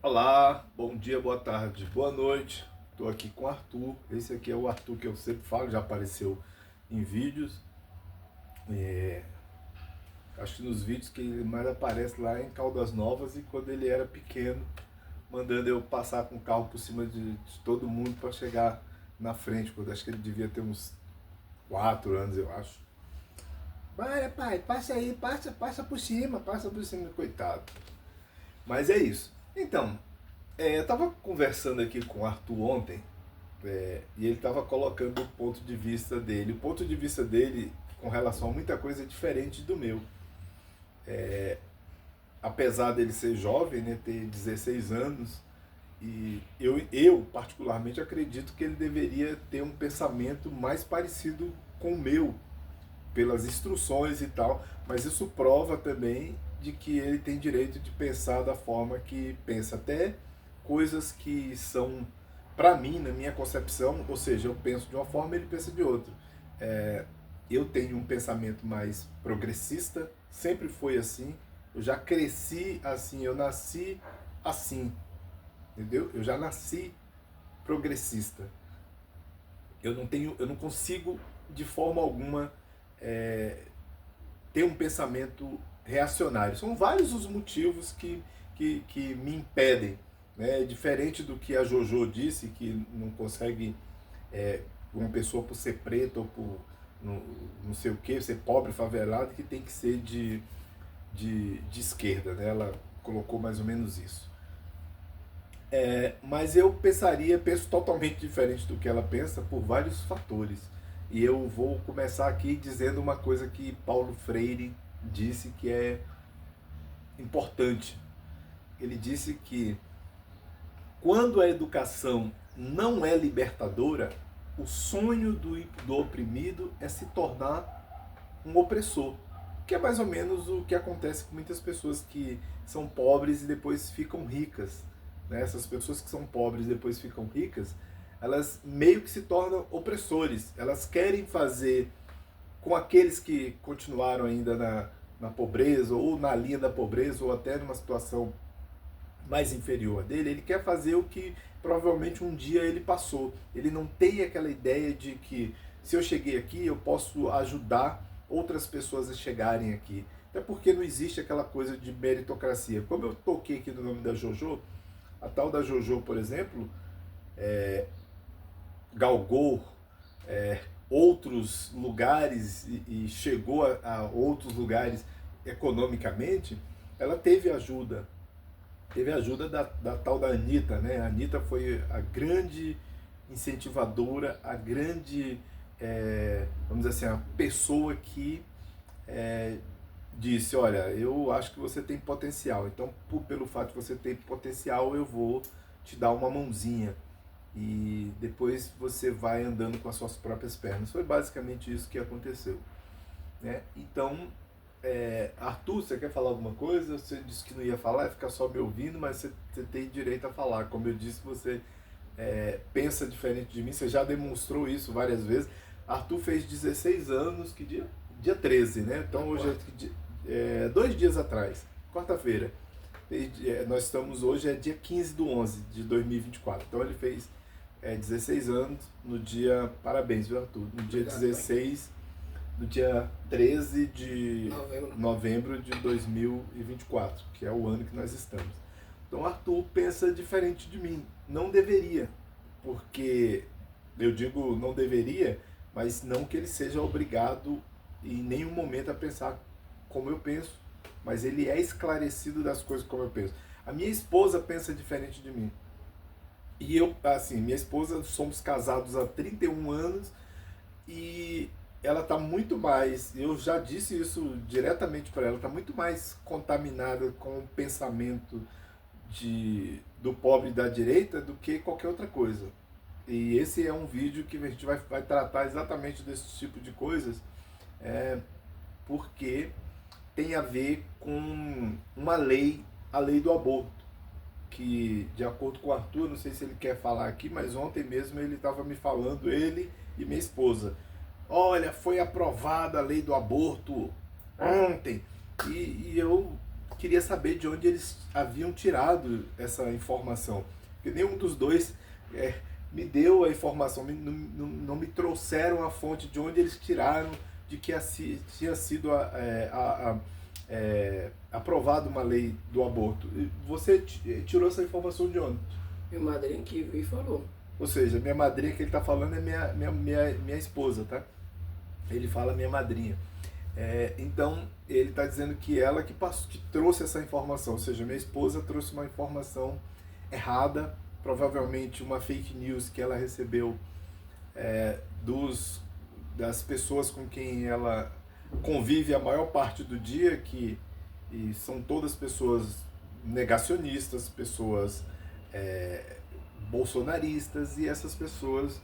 Olá, bom dia, boa tarde, boa noite. Estou aqui com o Arthur. Esse aqui é o Arthur que eu sempre falo, já apareceu em vídeos. É, acho que nos vídeos que ele mais aparece lá em Caldas Novas e quando ele era pequeno, mandando eu passar com o carro por cima de todo mundo para chegar na frente. Quando acho que ele devia ter uns 4 anos, eu acho. Vai, pai, passa aí, passa por cima, coitado. Mas é isso. Então, eu estava conversando aqui com o Arthur ontem. E ele estava colocando o ponto de vista dele. O ponto de vista dele com relação a muita coisa é diferente do meu. Apesar dele ser jovem, né, ter 16 anos, e eu particularmente acredito que ele deveria ter um pensamento mais parecido com o meu, pelas instruções e tal, mas isso prova também de que ele tem direito de pensar da forma que pensa, até coisas que são, para mim, na minha concepção, ou seja, eu penso de uma forma, ele pensa de outra. Eu tenho um pensamento mais progressista, sempre foi assim, eu já cresci assim, eu nasci assim, entendeu? Eu já nasci progressista. Eu não consigo de forma alguma é, ter um pensamento reacionário. São vários os motivos que me impedem. Né? Diferente do que a Jojo disse, que não consegue, uma pessoa por ser preta ou por não, não sei o que, ser pobre, favelado, que tem que ser de esquerda. Né? Ela colocou mais ou menos isso. Mas eu penso totalmente diferente do que ela pensa por vários fatores. E eu vou começar aqui dizendo uma coisa que Paulo Freire disse que é importante. Ele disse que quando a educação não é libertadora, o sonho do oprimido é se tornar um opressor. Que é mais ou menos o que acontece com muitas pessoas que são pobres e depois ficam ricas. Né? Essas pessoas que são pobres e depois ficam ricas, elas meio que se tornam opressores. Elas querem fazer com aqueles que continuaram ainda na pobreza, ou na linha da pobreza, ou até numa situação mais inferior dele, ele quer fazer o que provavelmente um dia ele passou. Ele não tem aquela ideia de que se eu cheguei aqui, eu posso ajudar outras pessoas a chegarem aqui. Até porque não existe aquela coisa de meritocracia. Como eu toquei aqui no nome da Jojo, a tal da Jojo, por exemplo, galgou outros lugares e chegou a outros lugares economicamente, ela teve ajuda. Teve a ajuda da tal da Anitta, né? A Anitta foi a grande incentivadora, a grande, vamos dizer assim, a pessoa que disse, olha, eu acho que você tem potencial, então pelo fato de você ter potencial, eu vou te dar uma mãozinha e depois você vai andando com as suas próprias pernas. Foi basicamente isso que aconteceu. Né? Então, Arthur, você quer falar alguma coisa? Você disse que não ia falar, ia ficar só me ouvindo, mas você tem direito a falar. Como eu disse, você pensa diferente de mim, você já demonstrou isso várias vezes. Arthur fez 16 anos, que dia? Dia 13, né? Então hoje é 2 dias atrás, quarta-feira. Nós estamos hoje, é dia 15/11 de 2024. Então ele fez 16 anos no dia, parabéns, viu, Arthur? No dia Obrigado, pai. 16, no dia 13 de Novembro. novembro de 2024, que é o ano que nós estamos. Então Arthur pensa diferente de mim. Não deveria, porque eu digo não deveria, mas não que ele seja obrigado em nenhum momento a pensar como eu penso, mas ele é esclarecido das coisas como eu penso. A minha esposa pensa diferente de mim. E eu, assim, minha esposa, somos casados há 31 anos e ela está muito mais, eu já disse isso diretamente para ela, está muito mais contaminada com o pensamento do pobre da direita do que qualquer outra coisa. E esse é um vídeo que a gente vai tratar exatamente desse tipo de coisas, porque tem a ver com uma lei, a lei do aborto, que de acordo com o Arthur, não sei se ele quer falar aqui, mas ontem mesmo ele estava me falando, ele e minha esposa, olha, foi aprovada a lei do aborto ontem, e eu queria saber de onde eles haviam tirado essa informação. Porque nenhum dos dois me deu a informação, não me trouxeram a fonte de onde eles tiraram de que tinha sido aprovada uma lei do aborto. Você tirou essa informação de onde? Minha madrinha que viu e falou. Ou seja, minha madrinha que ele está falando é minha esposa, tá? Ele fala minha madrinha. Então, ele está dizendo que ela que trouxe essa informação, ou seja, minha esposa trouxe uma informação errada, provavelmente uma fake news que ela recebeu das pessoas com quem ela convive a maior parte do dia, e são todas pessoas negacionistas, pessoas bolsonaristas, e essas pessoas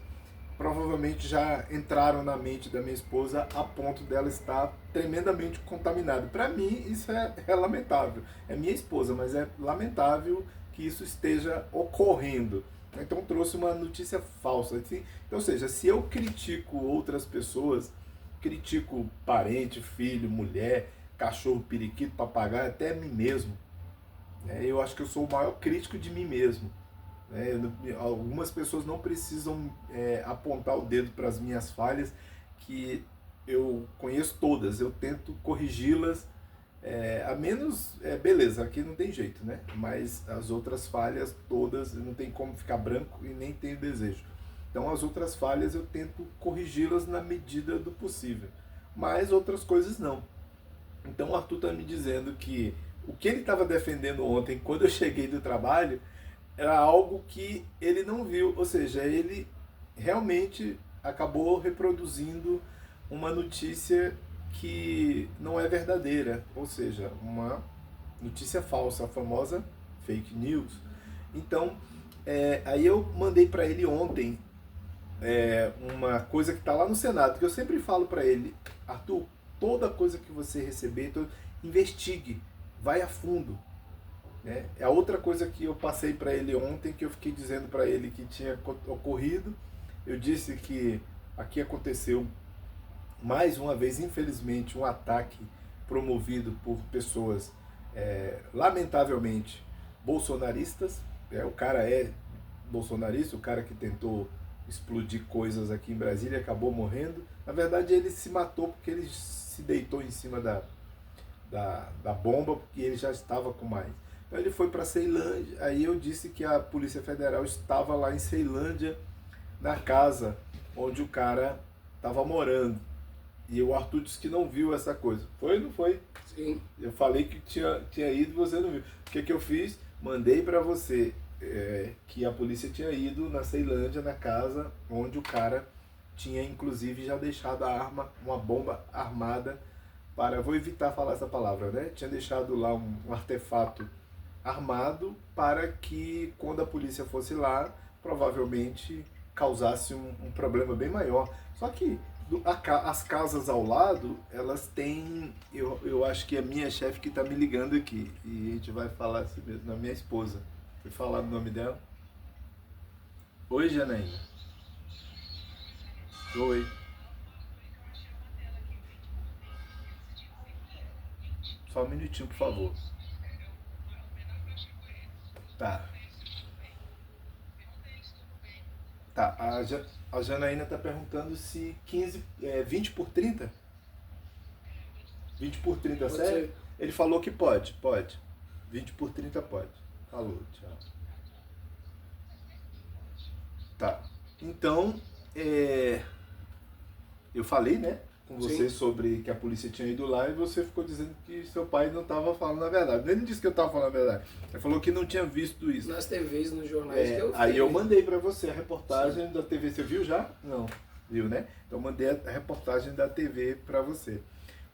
provavelmente já entraram na mente da minha esposa a ponto dela estar tremendamente contaminada. Para mim, isso é lamentável. É minha esposa, mas é lamentável que isso esteja ocorrendo. Então trouxe uma notícia falsa. Então, ou seja, se eu critico outras pessoas, critico parente, filho, mulher, cachorro, periquito, papagaio, até mim mesmo, eu acho que eu sou o maior crítico de mim mesmo. Algumas pessoas não precisam apontar o dedo para as minhas falhas, que eu conheço todas, eu tento corrigi-las, a menos, beleza, aqui não tem jeito, né? Mas as outras falhas todas, não tem como ficar branco e nem tenho desejo. Então as outras falhas eu tento corrigi-las na medida do possível, mas outras coisas não. Então o Arthur está me dizendo que o que ele estava defendendo ontem, quando eu cheguei do trabalho, era algo que ele não viu, ou seja, ele realmente acabou reproduzindo uma notícia que não é verdadeira, ou seja, uma notícia falsa, a famosa fake news. Então, aí eu mandei para ele ontem uma coisa que está lá no Senado, que eu sempre falo para ele: Arthur, toda coisa que você receber, investigue, vai a fundo. É a outra coisa que eu passei para ele ontem, que eu fiquei dizendo para ele que tinha ocorrido. Eu disse que aqui aconteceu mais uma vez, infelizmente, um ataque promovido por pessoas lamentavelmente bolsonaristas. O cara é bolsonarista, o cara que tentou explodir coisas aqui em Brasília acabou morrendo. Na verdade, ele se matou porque ele se deitou em cima da bomba, porque ele já estava com mais. Então ele foi para Ceilândia. Aí eu disse que a Polícia Federal estava lá em Ceilândia, na casa onde o cara estava morando. E o Arthur disse que não viu essa coisa. Foi ou não foi? Sim. Eu falei que tinha ido e você não viu. O que eu fiz? Mandei para você que a polícia tinha ido na Ceilândia, na casa onde o cara tinha inclusive já deixado uma bomba armada para... Vou evitar falar essa palavra, né? Tinha deixado lá um artefato armado para que, quando a polícia fosse lá, provavelmente causasse um problema bem maior. Só que as casas ao lado, elas têm... Eu acho que é a minha chefe que está me ligando aqui, e a gente vai falar assim mesmo, na minha esposa. Vou falar o nome dela. Oi, Janaína. Oi. Só um minutinho, por favor. Tá. Tá, a Janaína está perguntando se 20 por 30? 20 por 30, Pode sério? ser. Ele falou que pode. 20 por 30 pode. Falou, tchau. Tá. Então, eu falei, né, com você Sim. sobre que a polícia tinha ido lá, e você ficou dizendo que seu pai não estava falando a verdade. Ele não disse que eu estava falando a verdade. Ele falou que não tinha visto isso. Nas TVs, nos jornais que eu vi. Aí eu mandei para você a reportagem da TV. Você viu já? Não. Viu, né? Então eu mandei a reportagem da TV para você.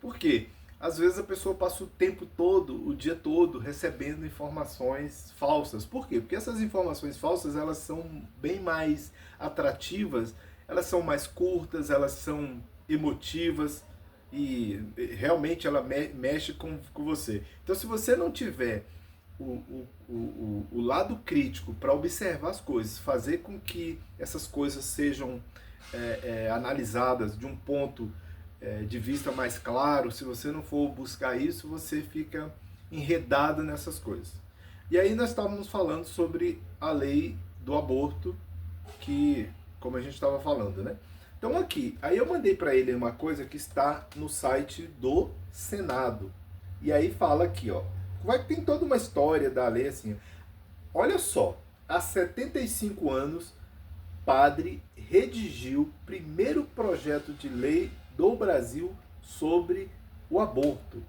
Por quê? Às vezes a pessoa passa o tempo todo, o dia todo, recebendo informações falsas. Por quê? Porque essas informações falsas, elas são bem mais atrativas, elas são mais curtas, elas são emotivas, e realmente ela mexe com você. Então, se você não tiver o lado crítico para observar as coisas, fazer com que essas coisas sejam analisadas de um ponto de vista mais claro, se você não for buscar isso, você fica enredado nessas coisas. E aí nós estávamos falando sobre a lei do aborto, que, como a gente estava falando, né? Então aqui, aí eu mandei para ele uma coisa que está no site do Senado. E aí fala aqui, ó, tem toda uma história da lei assim. Olha só, há 75 anos, padre redigiu o primeiro projeto de lei do Brasil sobre o aborto.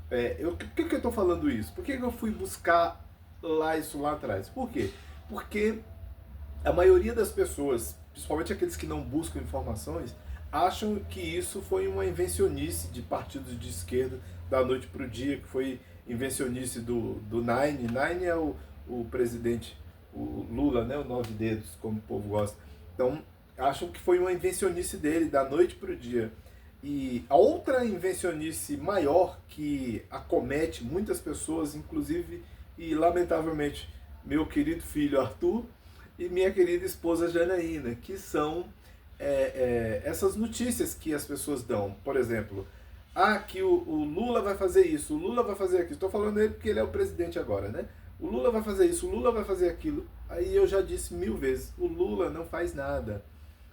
Por que eu estou falando isso? Por que eu fui buscar isso lá atrás? Por quê? Porque a maioria das pessoas, principalmente aqueles que não buscam informações, acham que isso foi uma invencionice de partidos de esquerda da noite para o dia, que foi invencionice do Nine. Nine é o presidente, o Lula, né, o nove dedos, como o povo gosta. Então, acham que foi uma invencionice dele da noite para o dia. E a outra invencionice maior que acomete muitas pessoas, inclusive e lamentavelmente meu querido filho Arthur e minha querida esposa Janaína, que são essas notícias que as pessoas dão. Por exemplo, que o Lula vai fazer isso, o Lula vai fazer aquilo. Estou falando dele porque ele é o presidente agora, né? O Lula vai fazer isso, o Lula vai fazer aquilo. Aí eu já disse 1000 vezes, o Lula não faz nada.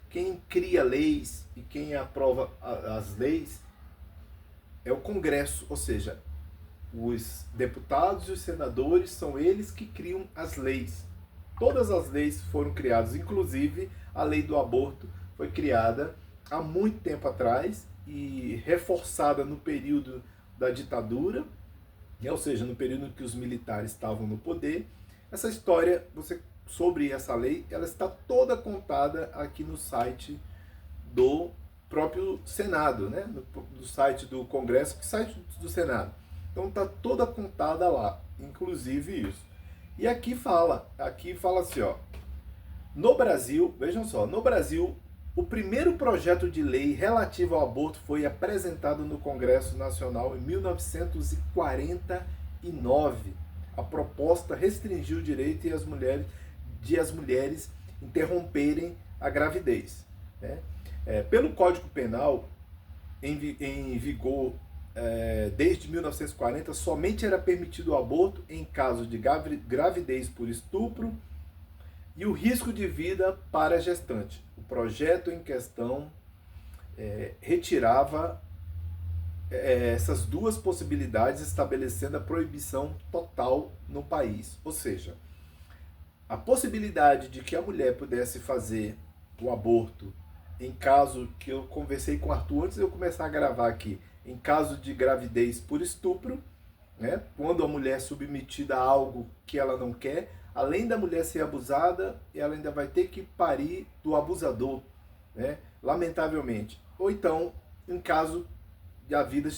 Quem cria leis e quem aprova as leis é o Congresso, ou seja, os deputados e os senadores são eles que criam as leis. Todas as leis foram criadas, inclusive a lei do aborto foi criada há muito tempo atrás e reforçada no período da ditadura, ou seja, no período em que os militares estavam no poder. Essa história, sobre essa lei, ela está toda contada aqui no site do próprio Senado, né? No site do Congresso, que site do Senado. Então está toda contada lá, inclusive isso. E aqui fala assim, ó, no Brasil, vejam só, no Brasil, o primeiro projeto de lei relativo ao aborto foi apresentado no Congresso Nacional em 1949. A proposta restringiu o direito de as mulheres interromperem a gravidez, né? Pelo Código Penal, em vigor desde 1940, somente era permitido o aborto em caso de gravidez por estupro e o risco de vida para a gestante. O projeto em questão retirava essas duas possibilidades, estabelecendo a proibição total no país. Ou seja, a possibilidade de que a mulher pudesse fazer o aborto em caso, que eu conversei com o Arthur antes de eu começar a gravar aqui, em caso de gravidez por estupro, né? Quando a mulher é submetida a algo que ela não quer, além da mulher ser abusada, ela ainda vai ter que parir do abusador, né? Lamentavelmente. Ou então, em caso de a vida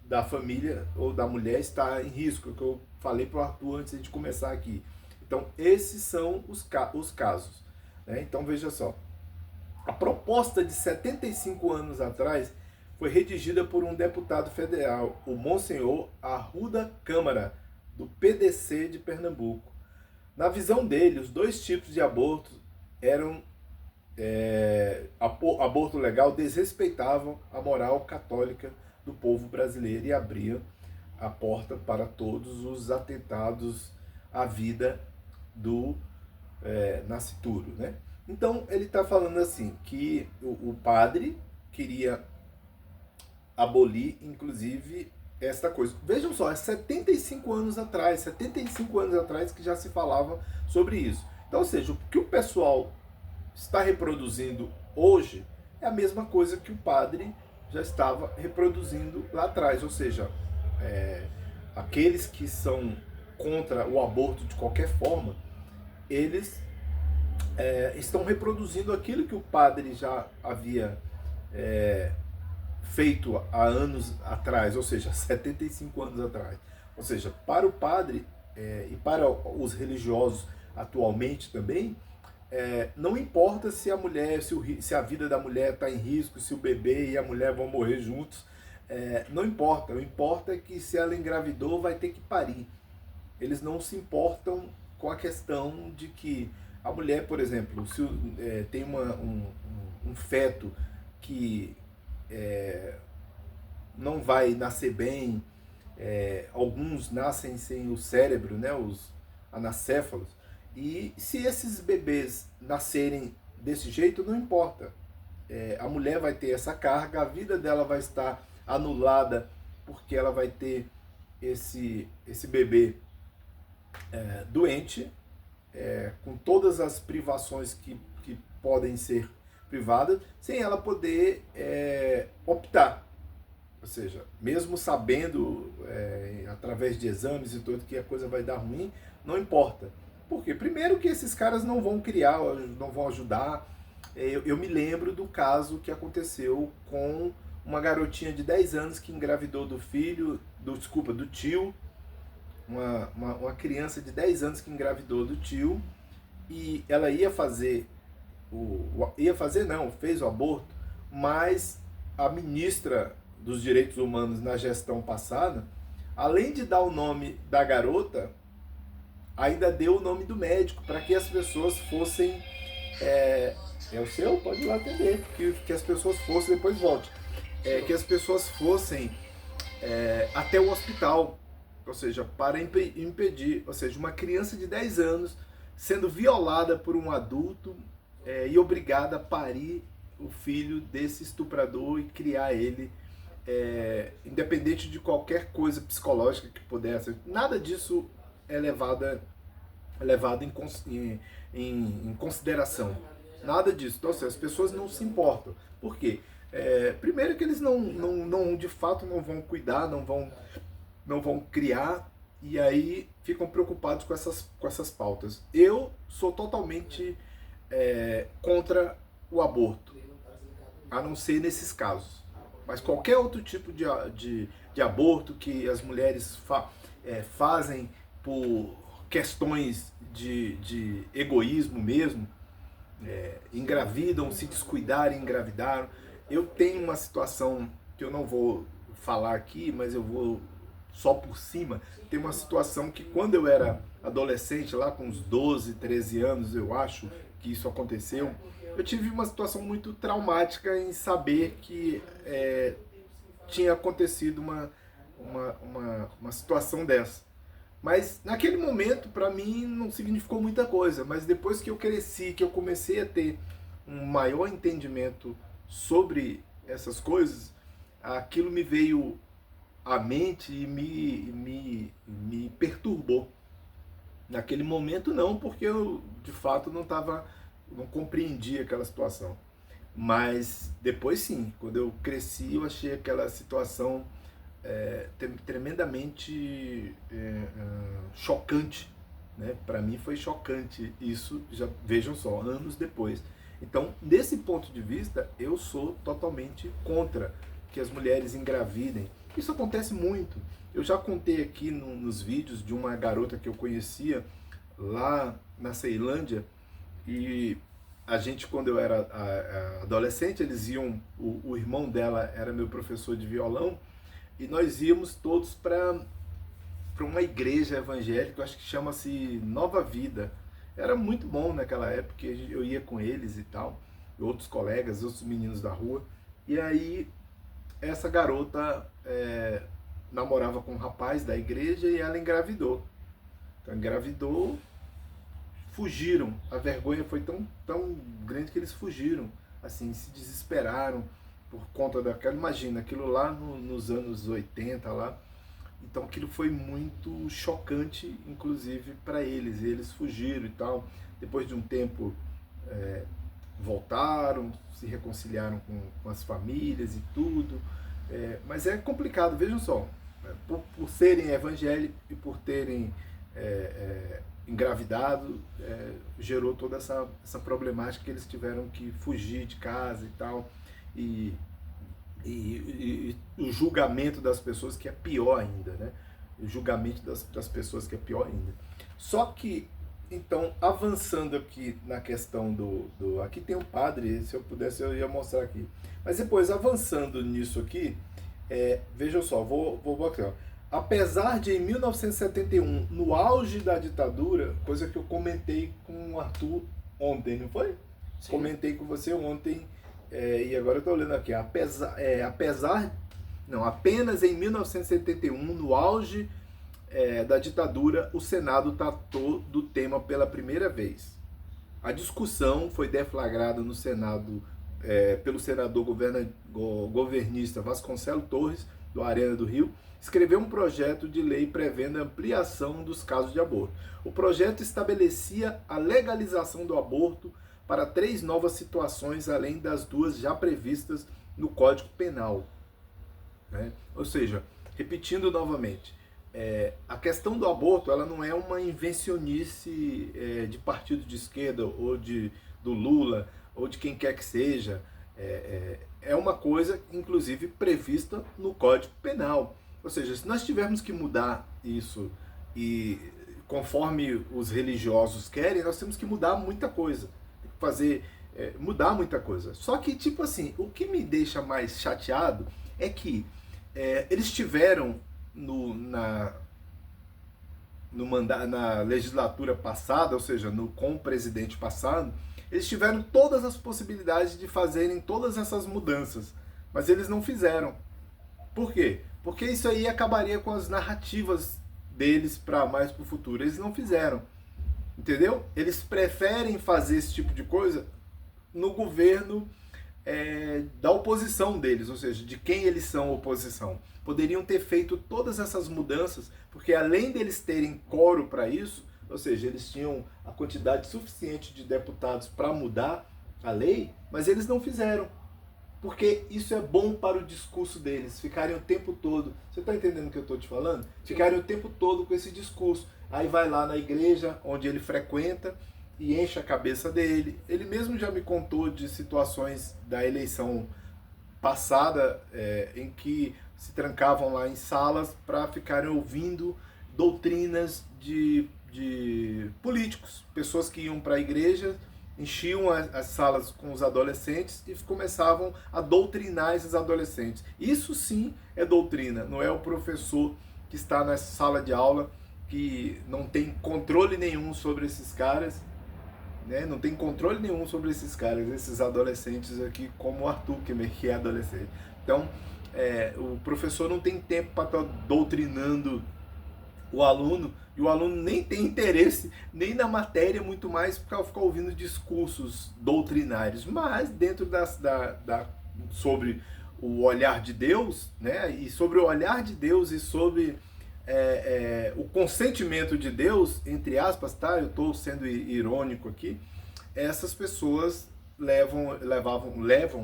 da família ou da mulher estar em risco, que eu falei para o Arthur antes de começar aqui. Então, esses são os casos, né? Então, veja só. A proposta de 75 anos atrás foi redigida por um deputado federal, o Monsenhor Arruda Câmara, do PDC de Pernambuco. Na visão dele, os dois tipos de aborto eram aborto legal, desrespeitavam a moral católica do povo brasileiro e abriam a porta para todos os atentados à vida do nascituro, né? Então ele está falando assim, que o padre queria abolir, inclusive, esta coisa. Vejam só, é 75 anos atrás que já se falava sobre isso. Então, ou seja, o que o pessoal está reproduzindo hoje é a mesma coisa que o padre já estava reproduzindo lá atrás. Ou seja, aqueles que são contra o aborto de qualquer forma, eles estão reproduzindo aquilo que o padre já havia feito há anos atrás, ou seja, 75 anos atrás. Ou seja, para o padre e para os religiosos atualmente também, não importa se a mulher, se a vida da mulher está em risco, se o bebê e a mulher vão morrer juntos, não importa. O importa é que se ela engravidou, vai ter que parir. Eles não se importam com a questão de que a mulher, por exemplo, se tem um feto que não vai nascer bem, Alguns nascem sem o cérebro, né, os anacéfalos. E se esses bebês nascerem desse jeito, não importa. A mulher vai ter essa carga, a vida dela vai estar anulada, porque ela vai ter esse bebê doente, com todas as privações que podem ser privadas, sem ela poder optar. Ou seja, mesmo sabendo, através de exames e tudo, que a coisa vai dar ruim, não importa. Por quê? Primeiro que esses caras não vão criar, não vão ajudar. Eu me lembro do caso que aconteceu com uma garotinha de 10 anos que engravidou do tio, uma criança de 10 anos que engravidou do tio, e ela fez o aborto, mas a ministra dos Direitos Humanos na gestão passada, além de dar o nome da garota, ainda deu o nome do médico, para que as pessoas fossem... É o seu? Pode ir lá atender, que as pessoas fossem, depois volte, que as pessoas fossem até o hospital, ou seja, para impedir, ou seja, uma criança de 10 anos sendo violada por um adulto e obrigada a parir o filho desse estuprador e criar ele, independente de qualquer coisa psicológica que pudesse. Nada disso é levado em consideração. Nada disso. Então, assim, as pessoas não se importam. Por quê? Primeiro que eles não de fato não vão cuidar, não vão criar, e aí ficam preocupados com essas pautas. Eu sou totalmente contra o aborto, a não ser nesses casos. Mas qualquer outro tipo de aborto que as mulheres fazem por questões de egoísmo mesmo, engravidam, se descuidarem, engravidaram. Eu tenho uma situação que eu não vou falar aqui, mas eu vou só por cima. Tem uma situação que quando eu era adolescente, lá com uns 12, 13 anos, eu acho que isso aconteceu, eu tive uma situação muito traumática em saber que tinha acontecido uma situação dessa. Mas naquele momento, para mim, não significou muita coisa. Mas depois que eu cresci, que eu comecei a ter um maior entendimento sobre essas coisas, aquilo me veio à mente e me perturbou. Naquele momento não, porque eu de fato não compreendia aquela situação. Mas depois sim, quando eu cresci, eu achei aquela situação tremendamente chocante, né? Para mim foi chocante isso, já vejam só, anos depois. Então, desse ponto de vista, eu sou totalmente contra que as mulheres engravidem. Isso acontece muito. Eu já contei aqui nos vídeos de uma garota que eu conhecia lá na Ceilândia, e a gente, quando eu era adolescente, eles iam, o irmão dela era meu professor de violão, e nós íamos todos para uma igreja evangélica, eu acho que chama-se Nova Vida. Era muito bom naquela época, eu ia com eles e tal, outros colegas, outros meninos da rua. E aí essa garota namorava com um rapaz da igreja e ela engravidou. Então engravidou, fugiram. A vergonha foi tão grande que eles fugiram, assim, se desesperaram por conta daquela, imagina, aquilo lá nos anos 80 lá. Então aquilo foi muito chocante, inclusive para eles, e eles fugiram e tal. Depois de um tempo voltaram, se reconciliaram com as famílias e tudo. Mas é complicado, vejam só, por serem evangélicos e por terem engravidado, gerou toda essa problemática que eles tiveram que fugir de casa e tal. E o julgamento das pessoas, que é pior ainda, né? O julgamento das pessoas, que é pior ainda. Só que, então, avançando aqui na questão aqui tem um padre, se eu pudesse eu ia mostrar aqui. Mas depois, avançando nisso aqui, vejam só, vou botar. Apesar de, em 1971, no auge da ditadura, coisa que eu comentei com o Arthur ontem, não foi? Sim. Comentei com você ontem. E agora eu estou olhando aqui, apesar Não, apenas em 1971, no auge da ditadura, o Senado tratou do tema pela primeira vez. A discussão foi deflagrada no Senado pelo senador governista Vasconcelos Torres, do Arena do Rio, escreveu um projeto de lei prevendo a ampliação dos casos de aborto. O projeto estabelecia a legalização do aborto para 3 novas situações, além das 2 já previstas no Código Penal. Né? Ou seja, repetindo novamente, a questão do aborto ela não é uma invencionice de partido de esquerda ou do Lula ou de quem quer que seja. É uma coisa, inclusive, prevista no Código Penal. Ou seja, se nós tivermos que mudar isso e conforme os religiosos querem, nós temos que mudar muita coisa. Mudar muita coisa. Só que, tipo assim, o que me deixa mais chateado é que eles tiveram na legislatura passada, ou seja, com o presidente passado, eles tiveram todas as possibilidades de fazerem todas essas mudanças, mas eles não fizeram. Por quê? Porque isso aí acabaria com as narrativas deles mais para o futuro. Eles não fizeram, entendeu? Eles preferem fazer esse tipo de coisa no governo da oposição deles, ou seja, de quem eles são oposição. Poderiam ter feito todas essas mudanças, porque além deles terem quórum para isso, ou seja, eles tinham a quantidade suficiente de deputados para mudar a lei, mas eles não fizeram. Porque isso é bom para o discurso deles, ficarem o tempo todo. Você está entendendo o que eu estou te falando? Ficarem o tempo todo com esse discurso. Aí vai lá na igreja onde ele frequenta e enche a cabeça dele. Ele mesmo já me contou de situações da eleição passada em que se trancavam lá em salas para ficarem ouvindo doutrinas de políticos, pessoas que iam para a igreja, enchiam as salas com os adolescentes e começavam a doutrinar esses adolescentes. Isso sim é doutrina, não é o professor que está na sala de aula que não tem controle nenhum sobre esses caras, né? Não tem controle nenhum sobre esses caras, esses adolescentes aqui, como o Arthur, que é adolescente. Então, o professor não tem tempo para estar doutrinando o aluno, e o aluno nem tem interesse nem na matéria, muito mais para ficar ouvindo discursos doutrinários, mas dentro sobre o olhar de Deus, né? E sobre o olhar de Deus e sobre o consentimento de Deus, entre aspas, tá? Eu estou sendo irônico aqui. Essas pessoas levam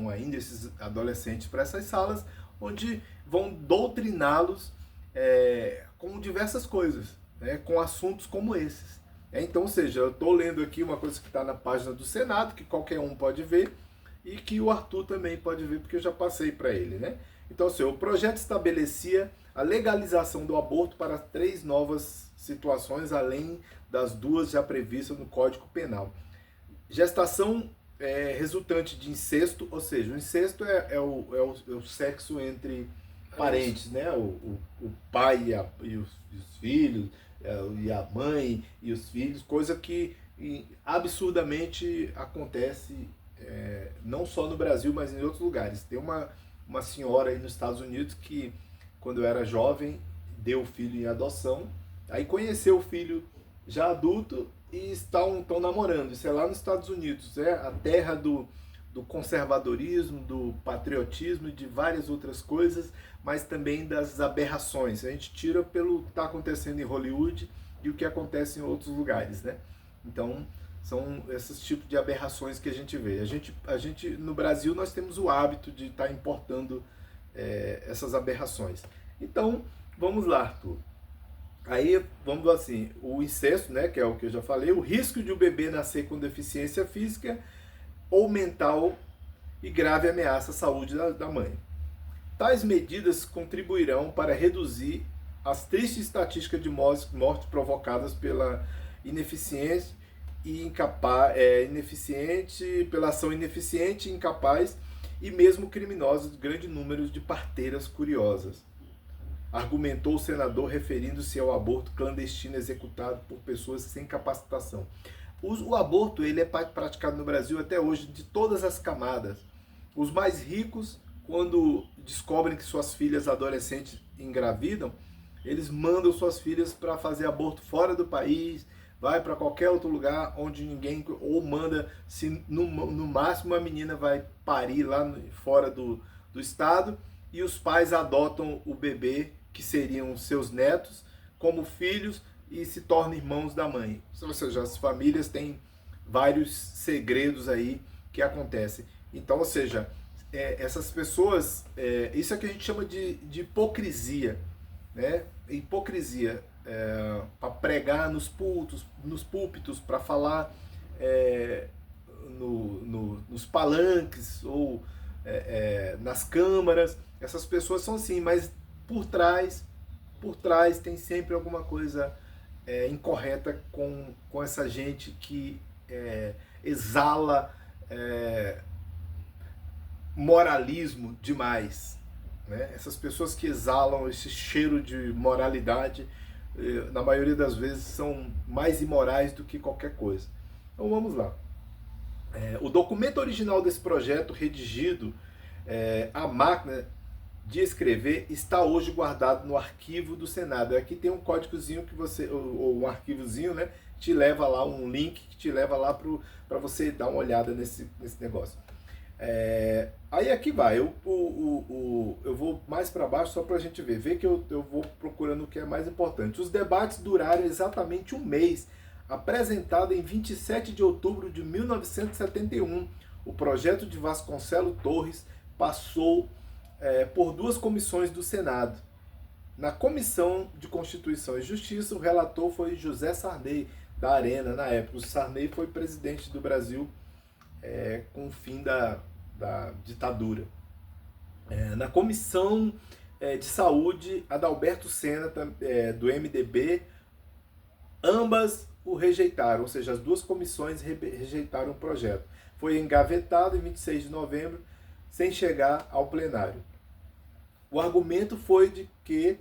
ainda esses adolescentes para essas salas, onde vão doutriná-los com diversas coisas, né, com assuntos como esses. Então, ou seja, eu estou lendo aqui uma coisa que está na página do Senado, que qualquer um pode ver, e que o Arthur também pode ver, porque eu já passei para ele. Né? Então, assim, o projeto estabelecia a legalização do aborto para 3 novas situações, além das 2 já previstas no Código Penal. Gestação resultante de incesto, ou seja, o incesto é o sexo entre parentes, né? O pai e os filhos, e a mãe e os filhos, coisa que absurdamente acontece não só no Brasil, mas em outros lugares. Tem uma senhora aí nos Estados Unidos que, quando eu era jovem, deu o filho em adoção, aí conheceu o filho já adulto e estão namorando. Isso é lá nos Estados Unidos, a terra do conservadorismo, do patriotismo e de várias outras coisas, mas também das aberrações. A gente tira pelo que está acontecendo em Hollywood e o que acontece em outros lugares, né? Então, são esses tipos de aberrações que a gente vê. A gente no Brasil, nós temos o hábito de estar importando essas aberrações. Então, vamos lá, Arthur. Aí, vamos assim, o incesto, né, que é o que eu já falei, o risco de o bebê nascer com deficiência física ou mental e grave ameaça à saúde da mãe. Tais medidas contribuirão para reduzir as tristes estatísticas de mortes provocadas pela ineficiência e pela ação ineficiente, incapaz e mesmo criminosa de grande número de parteiras curiosas, argumentou o senador, referindo-se ao aborto clandestino executado por pessoas sem capacitação. O aborto ele é praticado no Brasil até hoje de todas as camadas. Os mais ricos quando descobrem que suas filhas adolescentes engravidam, eles mandam suas filhas para fazer aborto fora do país, vai para qualquer outro lugar onde ninguém, ou manda, se no máximo a menina vai parir lá fora do estado, e os pais adotam o bebê, que seriam seus netos, como filhos, e se tornam irmãos da mãe. Ou seja, as famílias têm vários segredos aí que acontecem. Então, ou seja, essas pessoas, isso é que a gente chama de hipocrisia, né? Hipocrisia, para pregar nos púlpitos, para falar nos palanques ou nas câmaras. Essas pessoas são assim, mas por trás tem sempre alguma coisa incorreta com essa gente que exala moralismo demais, né? Essas pessoas que exalam esse cheiro de moralidade, na maioria das vezes são mais imorais do que qualquer coisa. Então vamos lá. O documento original desse projeto, redigido à máquina de escrever, está hoje guardado no arquivo do Senado. Aqui tem um códigozinho que você, ou um arquivozinho, né, te leva lá, um link que te leva lá para você dar uma olhada nesse negócio. Aí aqui vai, eu vou mais para baixo só para a gente ver que eu vou procurando o que é mais importante. Os debates duraram exatamente um mês, apresentado em 27 de outubro de 1971. O projeto de Vasconcelos Torres passou por duas comissões do Senado. Na Comissão de Constituição e Justiça, o relator foi José Sarney, da Arena, na época. O Sarney foi presidente do Brasil com o fim da ditadura. Na Comissão de Saúde, Adalberto Senna, do MDB, ambas o rejeitaram, ou seja, as duas comissões rejeitaram o projeto. Foi engavetado em 26 de novembro, sem chegar ao plenário. O argumento foi de que,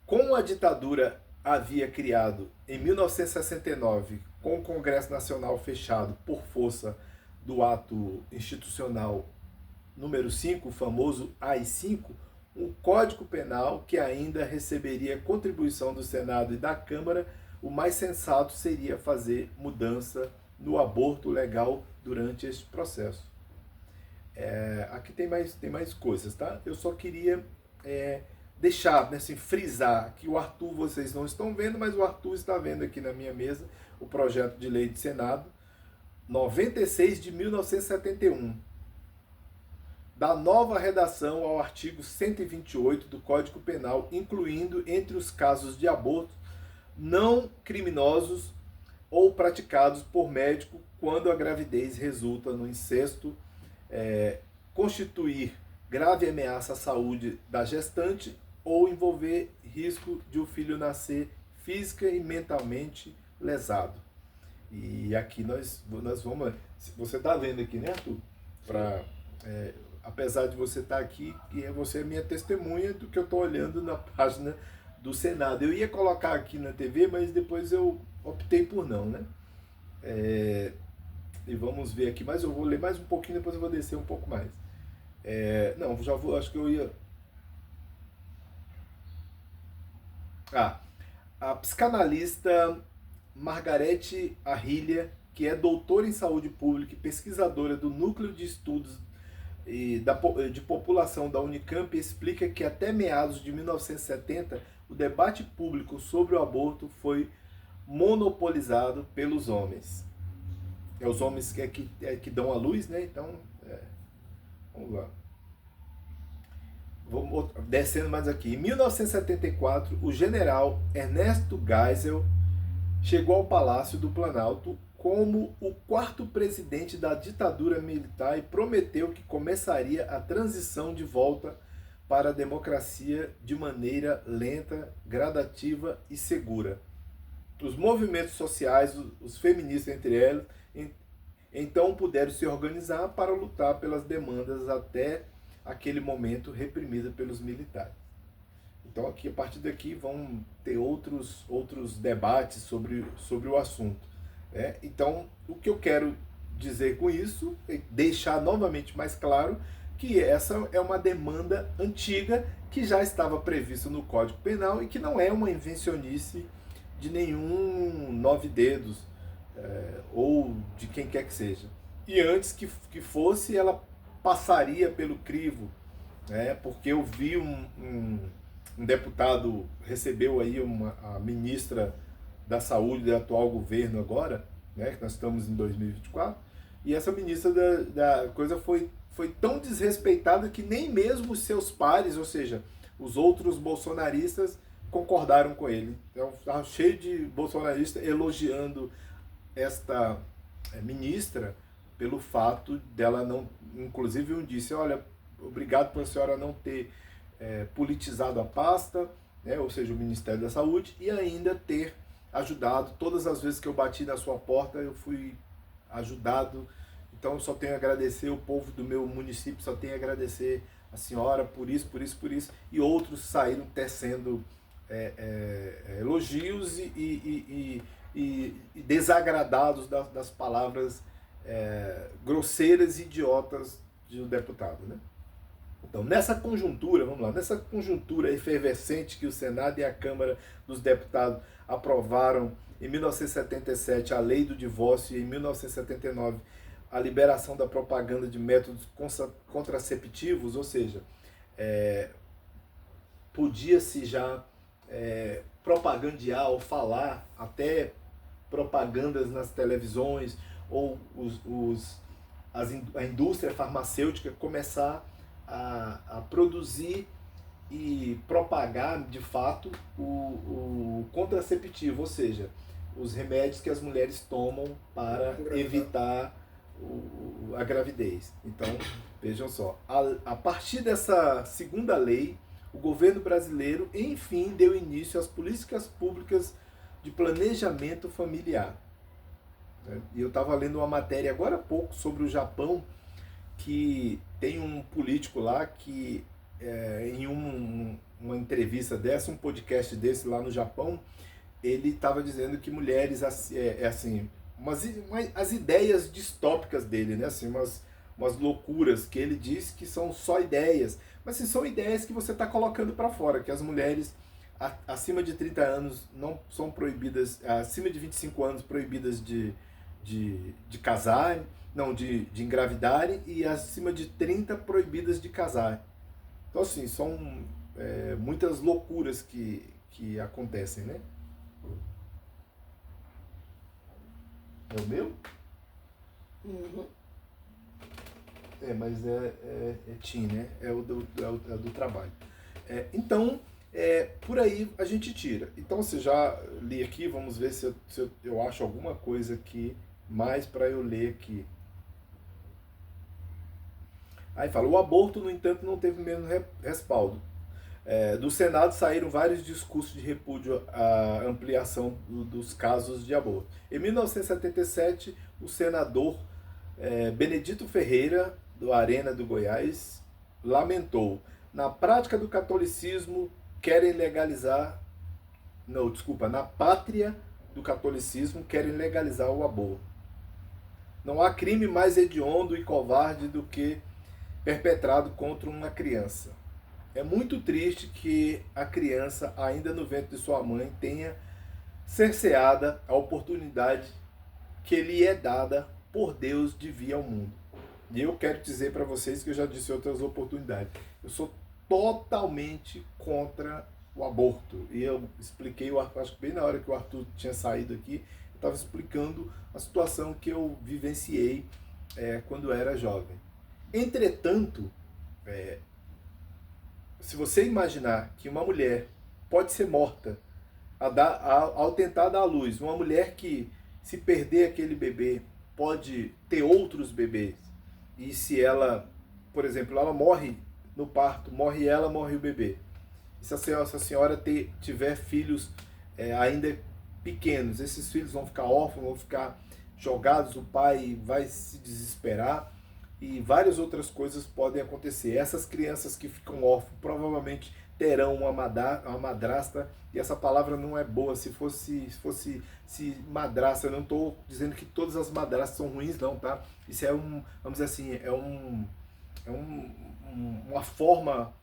como a ditadura havia criado em 1969, com o Congresso Nacional fechado por força do ato institucional número 5, o famoso AI-5, o Código Penal, que ainda receberia contribuição do Senado e da Câmara, o mais sensato seria fazer mudança no aborto legal durante este processo. Aqui tem mais coisas, tá? Eu só queria deixar, né, assim, frisar que o Arthur, vocês não estão vendo, mas o Arthur está vendo aqui na minha mesa o projeto de lei do Senado 96 de 1971, da nova redação ao artigo 128 do Código Penal, incluindo entre os casos de aborto não criminosos ou praticados por médico quando a gravidez resulta no incesto, constituir grave ameaça à saúde da gestante ou envolver risco de o filho nascer física e mentalmente lesado. E aqui nós vamos... Você está vendo aqui, né, Arthur? Apesar de você estar aqui, você é minha testemunha do que eu estou olhando na página do Senado. Eu ia colocar aqui na TV, mas depois eu optei por não, né? E vamos ver aqui, mas eu vou ler mais um pouquinho, depois eu vou descer um pouco mais. Não, já vou, acho que eu ia... A psicanalista Margarete Arrilha, que é doutora em saúde pública e pesquisadora do Núcleo de Estudos de População da Unicamp, explica que até meados de 1970 o debate público sobre o aborto foi monopolizado pelos homens. Os homens que dão a luz, né? Então, vamos lá. Vamos descendo mais aqui. Em 1974, o general Ernesto Geisel chegou ao Palácio do Planalto como o quarto presidente da ditadura militar e prometeu que começaria a transição de volta para a democracia de maneira lenta, gradativa e segura. Os movimentos sociais, os feministas entre eles, então puderam se organizar para lutar pelas demandas até aquele momento reprimidas pelos militares. Então aqui, a partir daqui vão ter outros debates sobre o assunto. Então, o que eu quero dizer com isso é deixar novamente mais claro que essa é uma demanda antiga que já estava prevista no Código Penal e que não é uma invencionice de nenhum nove dedos, ou de quem quer que seja. E antes que fosse, ela passaria pelo crivo, né? Porque eu vi um deputado recebeu aí a ministra da Saúde do atual governo agora, né, que nós estamos em 2024, e essa ministra da coisa foi tão desrespeitada que nem mesmo os seus pares, ou seja, os outros bolsonaristas, concordaram com ele. Então estava cheio de bolsonaristas elogiando esta ministra pelo fato dela não, inclusive um disse, olha, obrigado por a senhora não ter politizado a pasta, né, ou seja, o Ministério da Saúde, e ainda ter ajudado. Todas as vezes que eu bati na sua porta, eu fui ajudado. Então eu só tenho a agradecer, o povo do meu município só tem a agradecer a senhora por isso, por isso, por isso. E outros saíram tecendo elogios e desagradados das palavras grosseiras e idiotas de um deputado, né? Então, nessa conjuntura, vamos lá, nessa conjuntura efervescente que o Senado e a Câmara dos Deputados aprovaram em 1977 a lei do divórcio e em 1979 a liberação da propaganda de métodos contraceptivos, ou seja, podia-se já propagandear ou falar até propagandas nas televisões ou a indústria farmacêutica começar a produzir e propagar de fato o contraceptivo, ou seja, os remédios que as mulheres tomam para evitar a gravidez. Então, vejam só, a partir dessa segunda lei, o governo brasileiro, enfim, deu início às políticas públicas de planejamento familiar. E eu estava lendo uma matéria agora há pouco sobre o Japão, que tem um político lá que, em uma entrevista dessa, um podcast desse lá no Japão, ele estava dizendo que mulheres, assim, as ideias distópicas dele, né? Assim, umas loucuras que ele diz que são só ideias, mas assim, são ideias que você está colocando para fora, que as mulheres acima de 30 anos não são proibidas, acima de 25 anos proibidas de casar, não, de engravidarem, e acima de 30 proibidas de casar. Então, assim, são muitas loucuras que acontecem, né? É o meu? Uhum. Mas é Tim, né? É o do trabalho. Então, por aí a gente tira. Então, você já li aqui, vamos ver se eu acho alguma coisa aqui mais para eu ler aqui. Aí fala, o aborto, no entanto, não teve o mesmo respaldo. Do Senado saíram vários discursos de repúdio à ampliação dos casos de aborto. Em 1977, o senador Benedito Ferreira, do Arena do Goiás, lamentou: na prática do catolicismo querem legalizar, não, desculpa, na pátria do catolicismo querem legalizar o aborto. Não há crime mais hediondo e covarde do que perpetrado contra uma criança. É muito triste que a criança, ainda no ventre de sua mãe, tenha cerceada a oportunidade que lhe é dada por Deus de vir ao mundo. E eu quero dizer para vocês que eu já disse em outras oportunidades, eu sou totalmente contra o aborto. E eu expliquei, acho que bem na hora que o Arthur tinha saído aqui, eu estava explicando a situação que eu vivenciei quando era jovem. Entretanto, se você imaginar que uma mulher pode ser morta ao tentar dar à luz, uma mulher que, se perder aquele bebê, pode ter outros bebês, e se ela, por exemplo, ela morre no parto, morre ela, morre o bebê. E se a senhora tiver filhos ainda pequenos, esses filhos vão ficar órfãos, vão ficar jogados, o pai vai se desesperar, e várias outras coisas podem acontecer. Essas crianças que ficam órfãs provavelmente terão uma madrasta, e essa palavra não é boa. Se fosse madrasta, eu não estou dizendo que todas as madrastas são ruins, não, tá? Isso vamos dizer assim, uma forma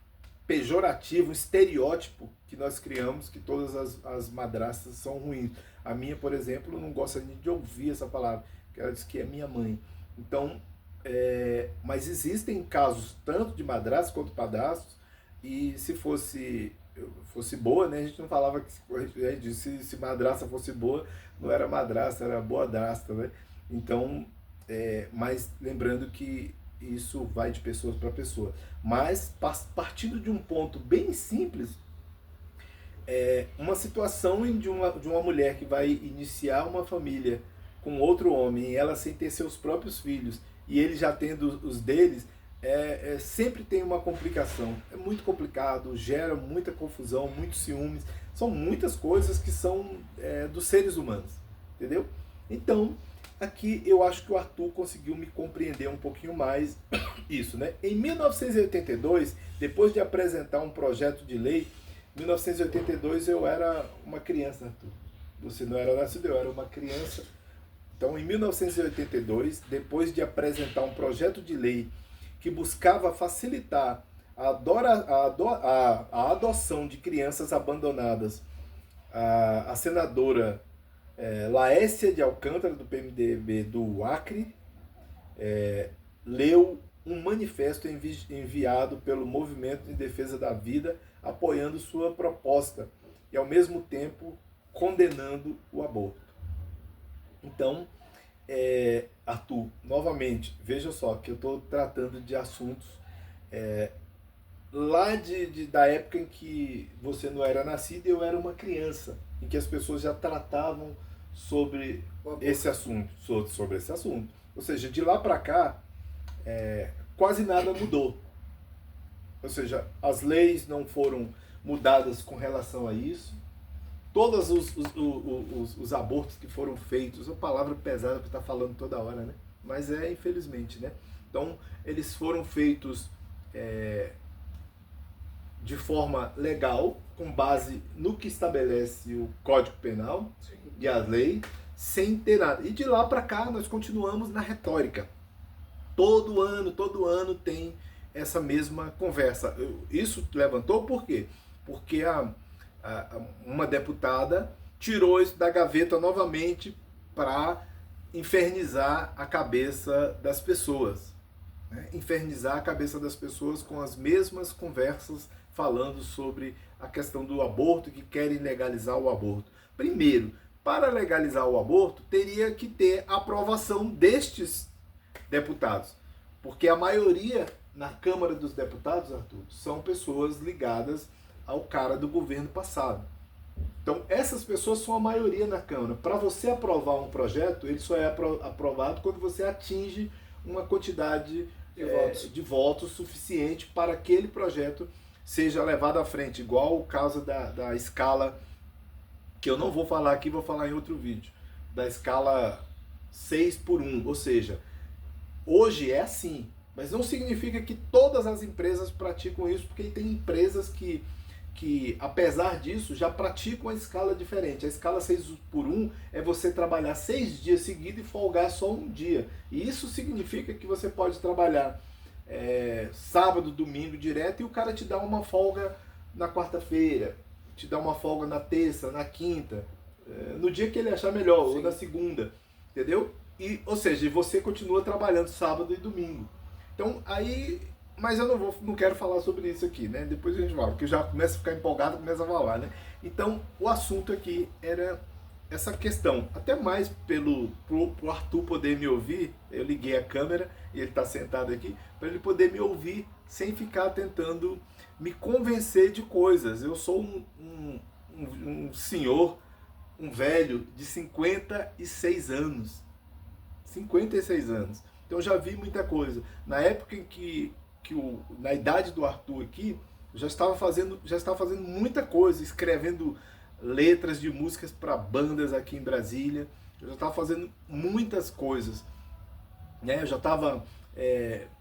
pejorativa, um estereótipo que nós criamos, que todas as madrastas são ruins. A minha, por exemplo, não gosta nem de ouvir essa palavra, que ela diz que é minha mãe. Então, mas existem casos tanto de madrastas quanto padrastos, e se fosse boa, né, a gente não falava que se madrasta fosse boa, não era madrasta, era boadrasta, né? Então, mas lembrando que isso vai de pessoa para pessoa. Mas partindo de um ponto bem simples, uma situação de uma mulher que vai iniciar uma família com outro homem, e ela sem ter seus próprios filhos, e ele já tendo os deles, sempre tem uma complicação. É muito complicado, gera muita confusão, muitos ciúmes, são muitas coisas que são dos seres humanos, entendeu? Então, aqui eu acho que o Arthur conseguiu me compreender um pouquinho mais isso, né? Em 1982, depois de apresentar um projeto de lei, em 1982 eu era uma criança, Arthur. Você não era nascido, eu era uma criança. Então, em 1982, depois de apresentar um projeto de lei que buscava facilitar a adoção de crianças abandonadas, a senadora Laécia de Alcântara, do PMDB do Acre, leu um manifesto enviado pelo Movimento em Defesa da Vida, apoiando sua proposta e, ao mesmo tempo, condenando o aborto. Então, Arthur, novamente, veja só que eu estou tratando de assuntos lá da época em que você não era nascido e eu era uma criança, em que as pessoas já tratavam sobre esse assunto, sobre esse assunto. Ou seja, de lá para cá, quase nada mudou. Ou seja, as leis não foram mudadas com relação a isso. Todos os abortos que foram feitos, uma palavra pesada para estar falando toda hora, né? Mas infelizmente, né? Então, eles foram feitos de forma legal, com base no que estabelece o Código Penal. Sim. E a lei, sem ter nada. E de lá para cá, nós continuamos na retórica. Todo ano tem essa mesma conversa. Isso levantou por quê? Porque uma deputada tirou isso da gaveta novamente para infernizar a cabeça das pessoas. Né? Infernizar a cabeça das pessoas com as mesmas conversas falando sobre a questão do aborto, que querem legalizar o aborto. Primeiro, para legalizar o aborto, teria que ter a aprovação destes deputados. Porque a maioria na Câmara dos Deputados, Arthur, são pessoas ligadas ao cara do governo passado. Então, essas pessoas são a maioria na Câmara. Para você aprovar um projeto, ele só é aprovado quando você atinge uma quantidade de votos suficiente para aquele projeto seja levado à frente, igual o caso da escala, que eu não vou falar aqui, vou falar em outro vídeo, da escala 6:1, ou seja, hoje é assim, mas não significa que todas as empresas praticam isso, porque tem empresas que apesar disso, já praticam a escala diferente. A escala 6:1 é você trabalhar 6 dias seguidos e folgar só um dia. E isso significa que você pode trabalhar sábado, domingo direto, e o cara te dá uma folga na quarta-feira, te dá uma folga na terça, na quinta, no dia que ele achar melhor, sim, ou na segunda, entendeu? Ou seja, você continua trabalhando sábado e domingo. Então, aí... Mas eu não quero falar sobre isso aqui, né? Depois a gente fala, porque já começa a ficar empolgado, começa a falar, né? Então, o assunto aqui era essa questão. Até mais pro Arthur poder me ouvir, eu liguei a câmera e ele está sentado aqui, para ele poder me ouvir sem ficar tentando me convencer de coisas. Eu sou um senhor, um velho de 56 anos. 56 anos. Então, já vi muita coisa. Na época em que na idade do Arthur aqui, eu já estava fazendo muita coisa, escrevendo letras de músicas para bandas aqui em Brasília, eu já estava fazendo muitas coisas, né? Eu já estava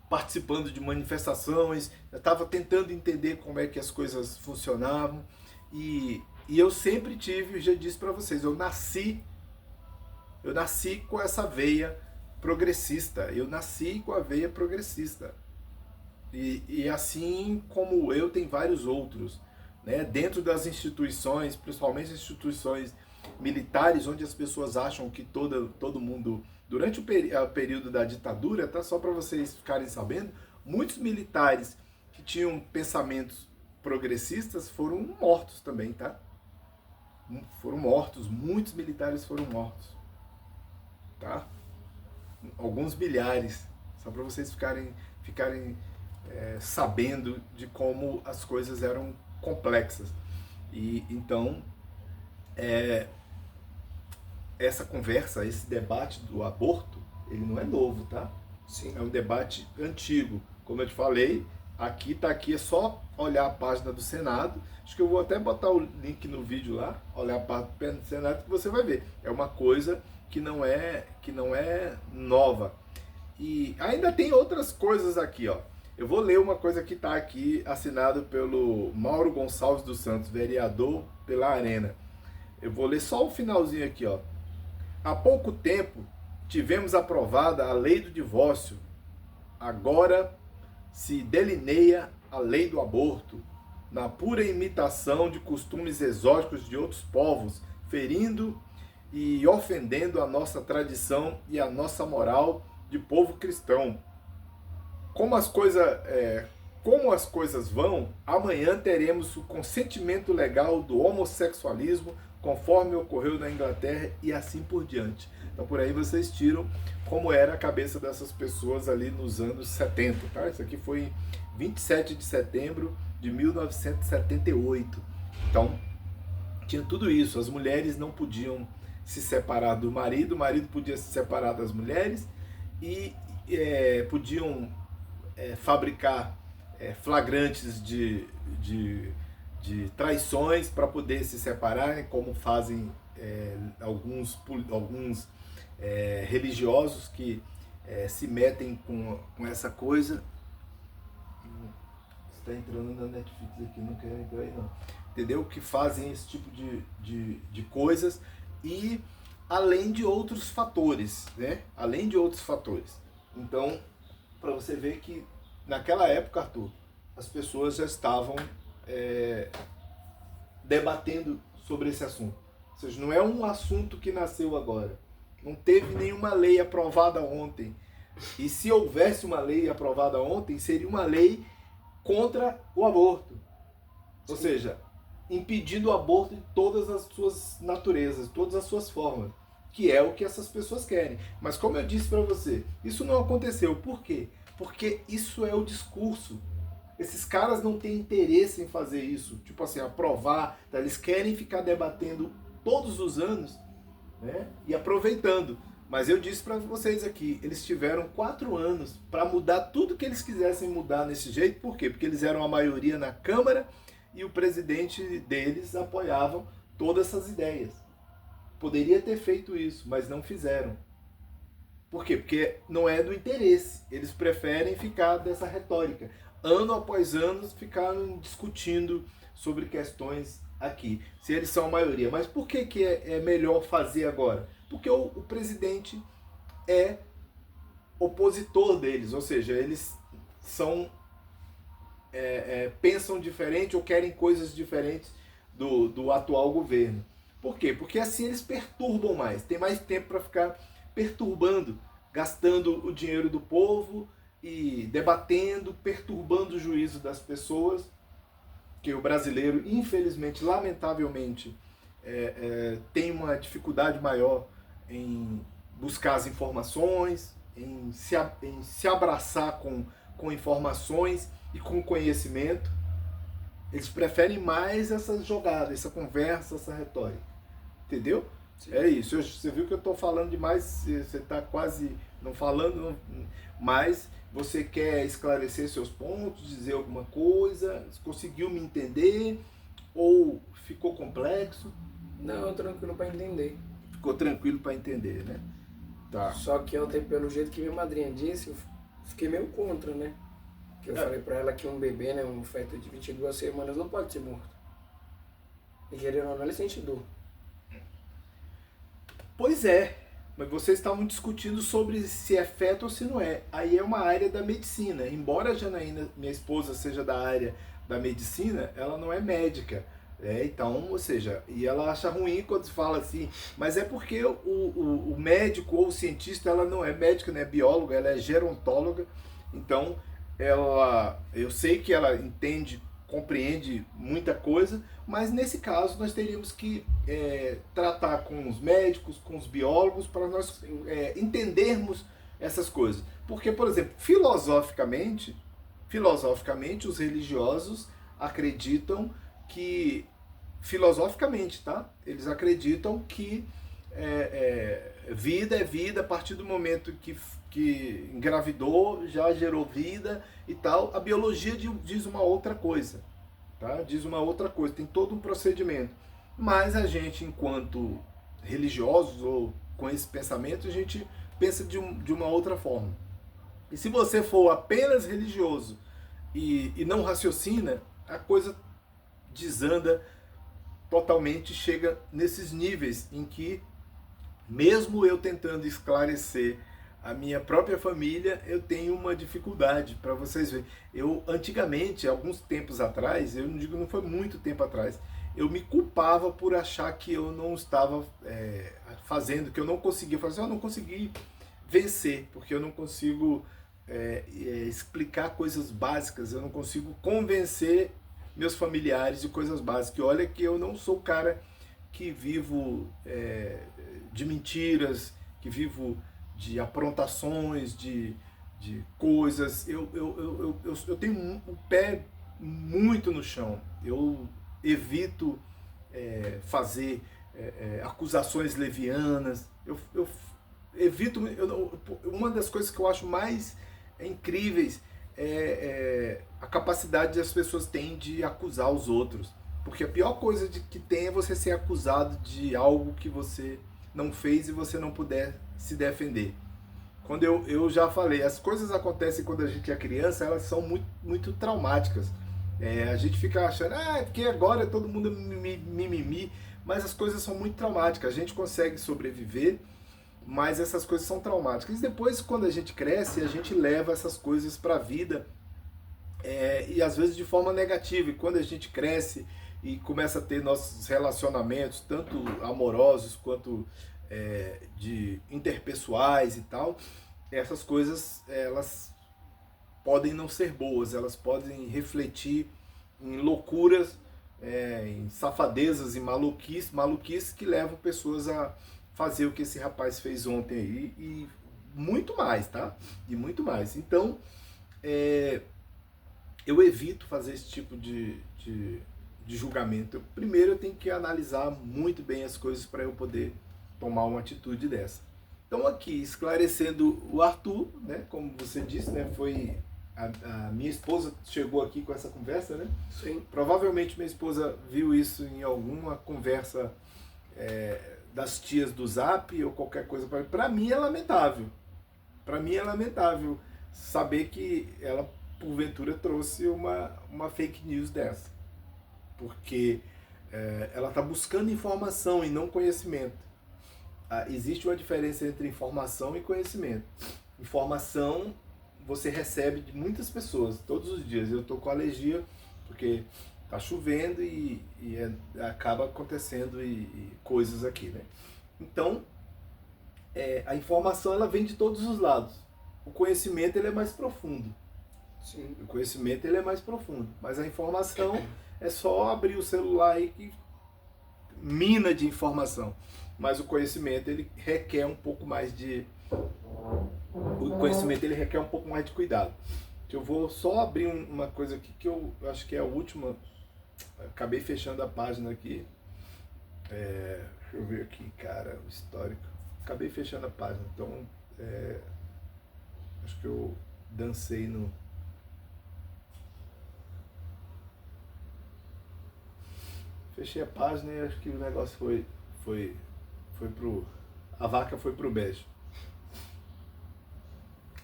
participando de manifestações, eu estava tentando entender como é que as coisas funcionavam, e eu sempre tive, já disse para vocês, eu nasci com essa veia progressista, eu nasci com a veia progressista. E assim como eu, tem vários outros, né? Dentro das instituições, principalmente instituições militares, onde as pessoas acham que todo mundo, durante o período da ditadura, tá? Só para vocês ficarem sabendo, muitos militares que tinham pensamentos progressistas foram mortos também, tá? Foram mortos, muitos militares foram mortos, tá? Alguns milhares, só para vocês ficarem sabendo de como as coisas eram complexas. E então, essa conversa, esse debate do aborto, ele não é novo, tá? Sim. É um debate antigo. Como eu te falei, aqui, é só olhar a página do Senado. Acho que eu vou até botar o link no vídeo lá, olhar a página do Senado, que você vai ver. É uma coisa que não é nova. E ainda tem outras coisas aqui, ó. Eu vou ler uma coisa que está aqui, assinado pelo Mauro Gonçalves dos Santos, vereador pela Arena. Eu vou ler só o finalzinho aqui, ó. Há pouco tempo tivemos aprovada a lei do divórcio. Agora se delineia a lei do aborto, na pura imitação de costumes exóticos de outros povos, ferindo e ofendendo a nossa tradição e a nossa moral de povo cristão. Como as coisas vão, amanhã teremos o consentimento legal do homossexualismo, conforme ocorreu na Inglaterra e assim por diante. Então por aí vocês tiram como era a cabeça dessas pessoas ali nos anos 70, tá? Isso aqui foi em 27 de setembro de 1978. Então tinha tudo isso. As mulheres não podiam se separar do marido, o marido podia se separar das mulheres e podiam fabricar flagrantes de traições para poder se separarem, como fazem alguns religiosos que se metem com essa coisa. Está entrando na Netflix aqui, não quero entrar aí não. Entendeu? Que fazem esse tipo de coisas, e além de outros fatores, né? Além de outros fatores. Então, para você ver que naquela época, Arthur, as pessoas já estavam debatendo sobre esse assunto. Ou seja, não é um assunto que nasceu agora. Não teve nenhuma lei aprovada ontem. E se houvesse uma lei aprovada ontem, seria uma lei contra o aborto. Ou seja, impedindo o aborto de todas as suas naturezas, todas as suas formas, que é o que essas pessoas querem. Mas como eu disse para você, isso não aconteceu. Por quê? Porque isso é o discurso. Esses caras não têm interesse em fazer isso, tipo assim, aprovar. Tá? Eles querem ficar debatendo todos os anos, né? E aproveitando. Mas eu disse para vocês aqui, eles tiveram 4 anos para mudar tudo que eles quisessem mudar nesse jeito. Por quê? Porque eles eram a maioria na Câmara e o presidente deles apoiavam todas essas ideias. Poderia ter feito isso, mas não fizeram. Por quê? Porque não é do interesse. Eles preferem ficar dessa retórica. Ano após ano ficaram discutindo sobre questões aqui. Se eles são a maioria. Mas por que é melhor fazer agora? Porque o presidente é opositor deles. Ou seja, eles pensam diferente ou querem coisas diferentes do atual governo. Por quê? Porque assim eles perturbam mais. Tem mais tempo para ficar perturbando, gastando o dinheiro do povo e debatendo, perturbando o juízo das pessoas, que o brasileiro, infelizmente, lamentavelmente, tem uma dificuldade maior em buscar as informações, em se abraçar com informações e com conhecimento. Eles preferem mais essas jogadas, essa conversa, essa retórica. Entendeu? Sim. É isso. Você viu que eu estou falando demais, você está quase não falando, mas você quer esclarecer seus pontos, dizer alguma coisa, conseguiu me entender ou ficou complexo? Não, tranquilo para entender. Ficou tranquilo para entender, né? Tá. Só que ontem, pelo jeito que minha madrinha disse, eu fiquei meio contra, né? Que eu falei para ela que um bebê, né, um feto de 22 semanas não pode ser morto. E querendo ou não, ele sente dor. Pois é, mas vocês estavam discutindo sobre se é feto ou se não é. Aí é uma área da medicina. Embora a Janaína, minha esposa, seja da área da medicina, ela não é médica. Então, ou seja, e ela acha ruim quando se fala assim, mas é porque o médico ou o cientista, ela não é médica, não é bióloga, ela é gerontóloga. Então, eu sei que ela entende, compreende muita coisa, mas nesse caso nós teríamos que tratar com os médicos, com os biólogos, para nós entendermos essas coisas. Porque, por exemplo, filosoficamente, os religiosos acreditam que, filosoficamente, tá? Eles acreditam que vida é vida a partir do momento que engravidou, já gerou vida e tal. A biologia diz uma outra coisa, tá? Diz uma outra coisa, tem todo um procedimento. Mas a gente, enquanto religiosos ou com esse pensamento, a gente pensa de uma outra forma. E se você for apenas religioso e não raciocina, a coisa desanda totalmente, chega nesses níveis em que, mesmo eu tentando esclarecer a minha própria família, eu tenho uma dificuldade, para vocês verem. Eu, antigamente, alguns tempos atrás, eu não digo, não foi muito tempo atrás, eu me culpava por achar que eu não estava fazendo, que eu não conseguia fazer, eu não consegui vencer, porque eu não consigo explicar coisas básicas, eu não consigo convencer meus familiares de coisas básicas. E olha que eu não sou o cara que vivo de mentiras, que vivo de aprontações, de coisas. Eu tenho o pé muito no chão. Eu evito fazer acusações levianas. Eu evito. Uma das coisas que eu acho mais incríveis a capacidade que as pessoas têm de acusar os outros. Porque a pior coisa que tem é você ser acusado de algo que você não fez e você não puder se defender. Quando eu já falei, as coisas acontecem quando a gente é criança, elas são muito, muito traumáticas. A gente fica achando, porque agora todo mundo mimimi, mas as coisas são muito traumáticas. A gente consegue sobreviver, mas essas coisas são traumáticas. E depois, quando a gente cresce, a gente leva essas coisas para a vida, e às vezes de forma negativa. E quando a gente cresce e começa a ter nossos relacionamentos, tanto amorosos quanto de interpessoais e tal, essas coisas, elas podem não ser boas, elas podem refletir em loucuras, em safadezas e maluquices que levam pessoas a fazer o que esse rapaz fez ontem aí, e muito mais, tá? E muito mais. Então, eu evito fazer esse tipo de julgamento. Primeiro eu tenho que analisar muito bem as coisas para eu poder tomar uma atitude dessa. Então aqui, esclarecendo o Arthur, né, como você disse, né, foi a minha esposa chegou aqui com essa conversa, né? Sim. Provavelmente minha esposa viu isso em alguma conversa das tias do Zap ou qualquer coisa. Para mim é lamentável. Para mim é lamentável saber que ela, porventura, trouxe uma fake news dessa. Porque ela está buscando informação e não conhecimento. Existe uma diferença entre informação e conhecimento. Informação você recebe de muitas pessoas todos os dias. Eu estou com alergia porque está chovendo e acaba acontecendo coisas aqui, né? Então, a informação ela vem de todos os lados. O conhecimento ele é mais profundo. Sim. O conhecimento ele é mais profundo. Mas a informação é só abrir o celular aí que mina de informação. Mas o conhecimento ele requer um pouco mais de... O conhecimento ele requer um pouco mais de cuidado. Eu vou só abrir uma coisa aqui que eu acho que é a última. Acabei fechando a página aqui. Deixa eu ver aqui, cara, o histórico. Acabei fechando a página, então acho que eu dancei no... Fechei a página e acho que o negócio foi pro... A vaca foi pro beijo.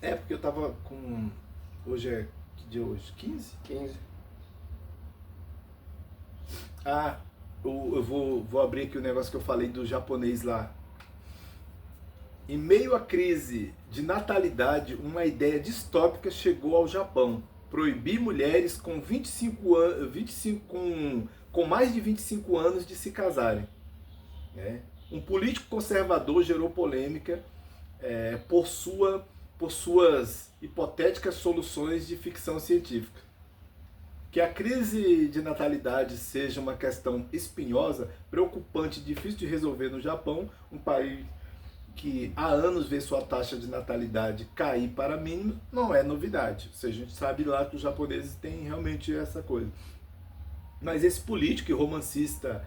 Porque eu tava com... Hoje é... Que dia hoje? 15? 15. Eu vou abrir aqui o negócio que eu falei do japonês lá. Em meio à crise de natalidade, uma ideia distópica chegou ao Japão. Proibir mulheres com 25 anos, com mais de 25 anos de se casarem. Né? Um político conservador gerou polêmica por suas hipotéticas soluções de ficção científica. Que a crise de natalidade seja uma questão espinhosa, preocupante e difícil de resolver no Japão, um país que há anos vê sua taxa de natalidade cair para mínimo, não é novidade. Ou seja, a gente sabe lá que os japoneses têm realmente essa coisa. Mas esse político e romancista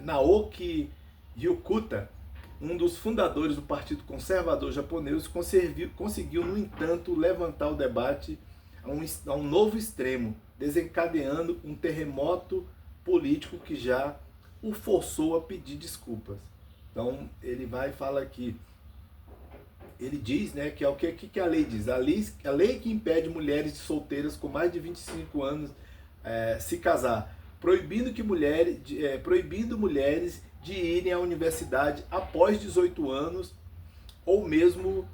Naoki Ryukuta, um dos fundadores do Partido Conservador Japonês, conseguiu, no entanto, levantar o debate a um novo extremo, desencadeando um terremoto político que já o forçou a pedir desculpas. Então, ele vai e fala aqui, ele diz, né, que é o que a lei diz. A lei que impede mulheres solteiras com mais de 25 anos se casar, proibindo mulheres de irem à universidade após 18 anos, ou mesmo,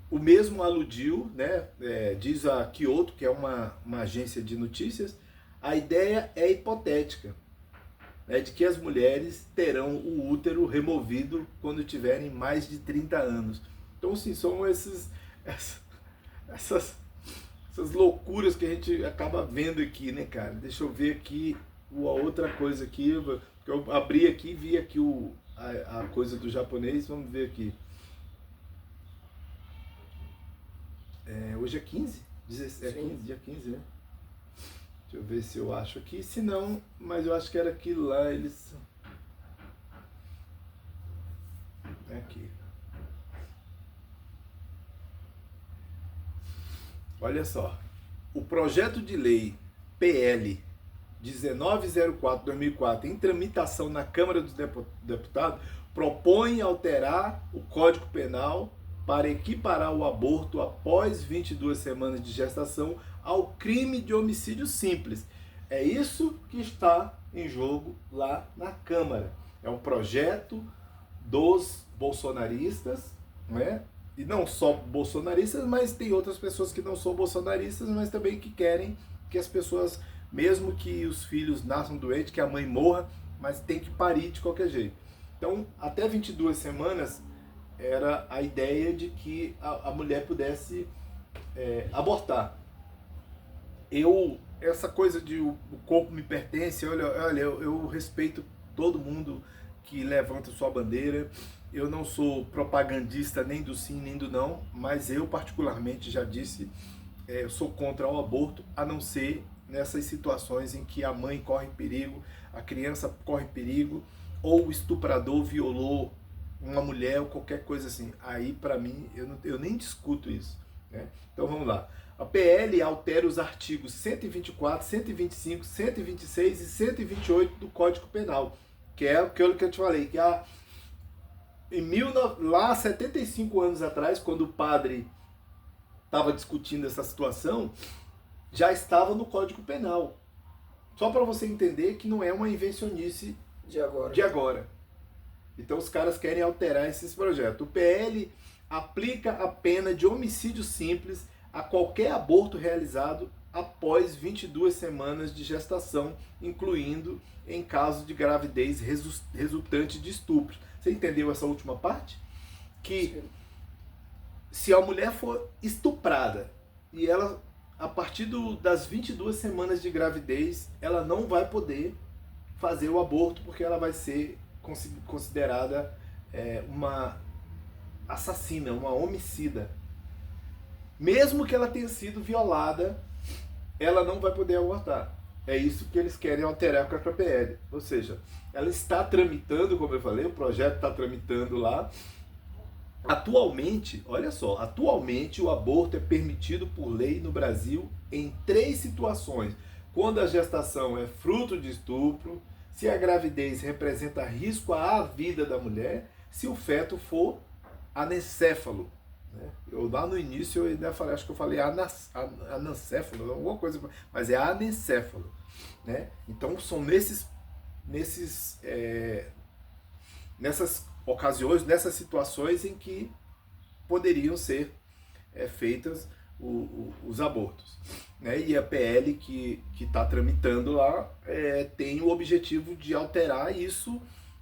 o mesmo aludiu, né, diz a Kyoto, que é uma agência de notícias, a ideia é hipotética, de que as mulheres terão o útero removido quando tiverem mais de 30 anos. Então, assim, são essas loucuras que a gente acaba vendo aqui, né, cara? Deixa eu ver aqui a outra coisa aqui. Eu abri aqui e vi aqui a coisa do japonês. Vamos ver aqui. Hoje é 15? Dia 15, né? Deixa eu ver se eu acho aqui. Se não, mas eu acho que era aquilo lá. Eles. Aqui. Olha só. O projeto de lei PL 1904/2004, em tramitação na Câmara dos Deputados, propõe alterar o Código Penal para equiparar o aborto após 22 semanas de gestação ao crime de homicídio simples. É isso que está em jogo lá na Câmara. É um projeto dos bolsonaristas, né? E não só bolsonaristas, mas tem outras pessoas que não são bolsonaristas, mas também que querem que as pessoas, mesmo que os filhos nasçam doentes, que a mãe morra, mas tem que parir de qualquer jeito. Então, até 22 semanas era a ideia de que a mulher pudesse abortar. Essa coisa de o corpo me pertence, olha, eu respeito todo mundo que levanta sua bandeira. Eu não sou propagandista nem do sim nem do não, mas eu particularmente já disse, eu sou contra o aborto, a não ser nessas situações em que a mãe corre perigo, a criança corre perigo, ou o estuprador violou uma mulher ou qualquer coisa assim. Aí, para mim, eu nem discuto isso, né? Então, vamos lá. A PL altera os artigos 124, 125, 126 e 128 do Código Penal, que é aquilo que eu te falei, que lá 75 anos atrás, quando o padre estava discutindo essa situação, já estava no Código Penal. Só para você entender que não é uma invencionice de agora. Então os caras querem alterar esses projetos. O PL aplica a pena de homicídio simples a qualquer aborto realizado após 22 semanas de gestação, incluindo em caso de gravidez resultante de estupro. Você entendeu essa última parte? Que se a mulher for estuprada e ela, a partir das 22 semanas de gravidez, ela não vai poder fazer o aborto, porque ela vai ser considerada uma assassina, uma homicida. Mesmo que ela tenha sido violada, ela não vai poder abortar. É isso que eles querem alterar com a PL. Ou seja, ela está tramitando, como eu falei, o projeto está tramitando lá. Atualmente, olha só, atualmente o aborto é permitido por lei no Brasil em 3 situações. Quando a gestação é fruto de estupro, se a gravidez representa risco à vida da mulher, se o feto for anencéfalo. Né? Lá no início eu ainda falei, acho que eu falei anencéfalo, alguma coisa, mas é anencéfalo. Né? Então são nessas ocasiões, nessas situações em que poderiam ser feitas os abortos. Né? E a PL que está tramitando lá tem o objetivo de alterar isso,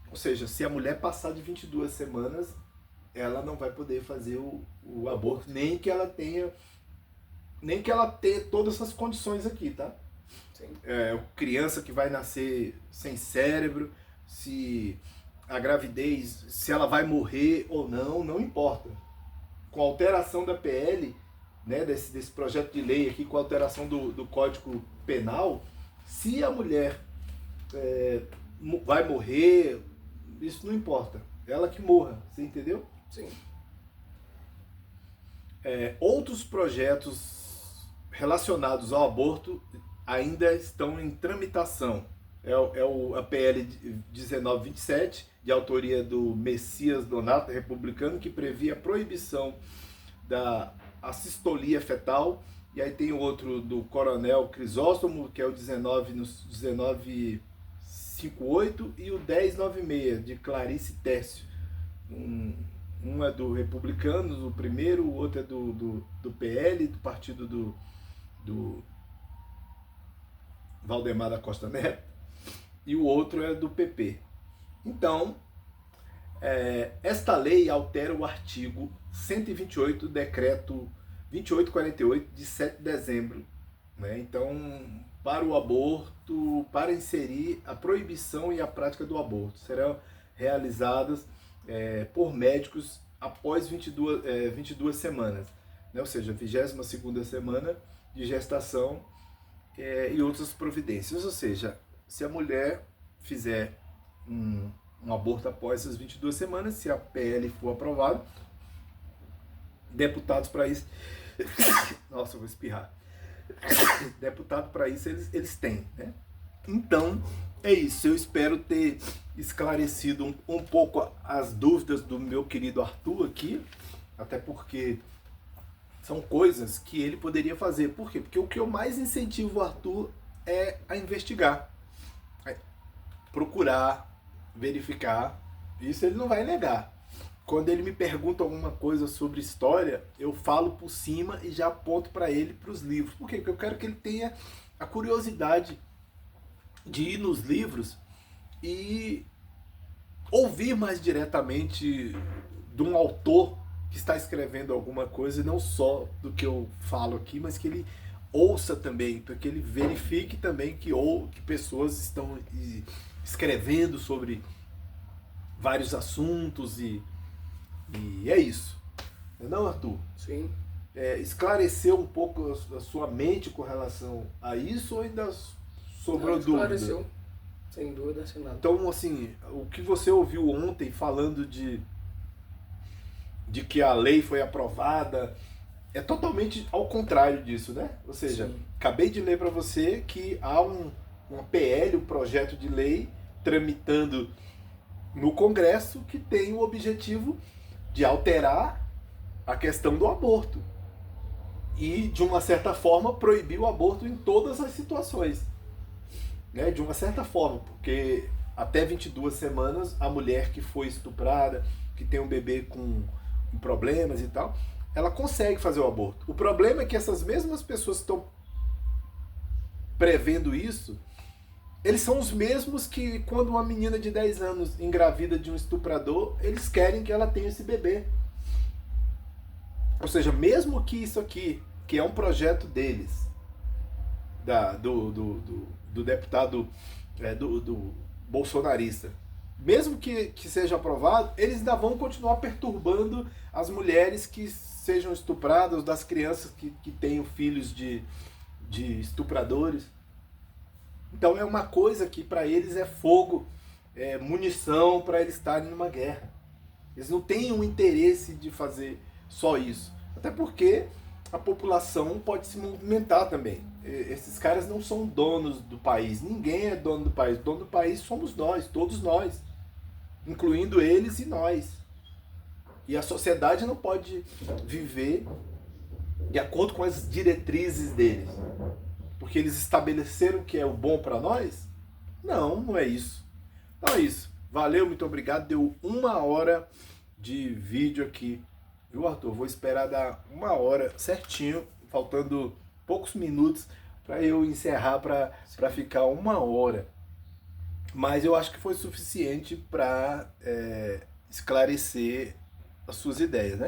ou seja, se a mulher passar de 22 semanas, ela não vai poder fazer o aborto, nem que ela tenha todas essas condições aqui, tá? Sim. Criança que vai nascer sem cérebro, se a gravidez, se ela vai morrer ou não importa. Com a alteração da PL, né, desse projeto de lei aqui, com a alteração do Código Penal, se a mulher vai morrer, isso não importa. Ela que morra, você entendeu? Sim. Outros projetos relacionados ao aborto ainda estão em tramitação. A PL 1927, de autoria do Messias Donato, republicano, que previa a proibição da assistolia fetal. E aí tem outro do Coronel Crisóstomo, que é o 1958, e o 1096, de Clarice Tércio. Um é do Republicanos, o primeiro, o outro é do PL, do partido do Valdemar da Costa Neto, e o outro é do PP. Então, esta lei altera o artigo 128 do decreto 2848, de 7 de dezembro. Né? Então, para o aborto, para inserir a proibição e a prática do aborto, serão realizadas por médicos após 22 semanas, né? Ou seja, 22ª semana de gestação e outras providências. Ou seja, se a mulher fizer um aborto após essas 22 semanas, se a PL for aprovada, deputados para isso... Nossa, eu vou espirrar. Deputado para isso eles têm, né? Então, é isso. Eu espero ter esclarecido um pouco as dúvidas do meu querido Arthur aqui, até porque são coisas que ele poderia fazer. Por quê? Porque o que eu mais incentivo o Arthur é a investigar, procurar, verificar. Isso ele não vai negar. Quando ele me pergunta alguma coisa sobre história, eu falo por cima e já aponto para ele para os livros. Por quê? Porque eu quero que ele tenha a curiosidade de ir nos livros e ouvir mais diretamente de um autor que está escrevendo alguma coisa, e não só do que eu falo aqui, mas que ele ouça também, para que ele verifique também que pessoas estão escrevendo sobre vários assuntos e é isso. Não, Arthur? Sim. Esclareceu um pouco a sua mente com relação a isso, ou ainda sobrou dúvida? Esclareceu, sem dúvida, sem nada. Então, assim, o que você ouviu ontem falando de que a lei foi aprovada, é totalmente ao contrário disso, né? Ou seja, sim, acabei de ler para você que há uma PL, um projeto de lei, tramitando no Congresso, que tem o objetivo de alterar a questão do aborto e, de uma certa forma, proibir o aborto em todas as situações, né? De uma certa forma, porque até 22 semanas a mulher que foi estuprada, que tem um bebê com problemas e tal, ela consegue fazer o aborto. O problema é que essas mesmas pessoas que estão prevendo isso, eles são os mesmos que, quando uma menina de 10 anos engravida de um estuprador, eles querem que ela tenha esse bebê. Ou seja, mesmo que isso aqui, que é um projeto deles, do deputado do bolsonarista, mesmo que seja aprovado, eles ainda vão continuar perturbando as mulheres que sejam estupradas, das crianças que tenham filhos de estupradores. Então é uma coisa que para eles é fogo, é munição para eles estarem numa guerra. Eles não têm um interesse de fazer só isso. Até porque a população pode se movimentar também. Esses caras não são donos do país. Ninguém é dono do país. O dono do país somos nós, todos nós. Incluindo eles e nós. E a sociedade não pode viver de acordo com as diretrizes deles. Porque eles estabeleceram o que é o bom para nós? Não, não é isso. Então é isso. Valeu, muito obrigado. Deu 1 hora de vídeo aqui. Viu, Arthur? Vou esperar dar 1 hora certinho, faltando poucos minutos para eu encerrar, para ficar 1 hora. Mas eu acho que foi suficiente para esclarecer as suas ideias, né?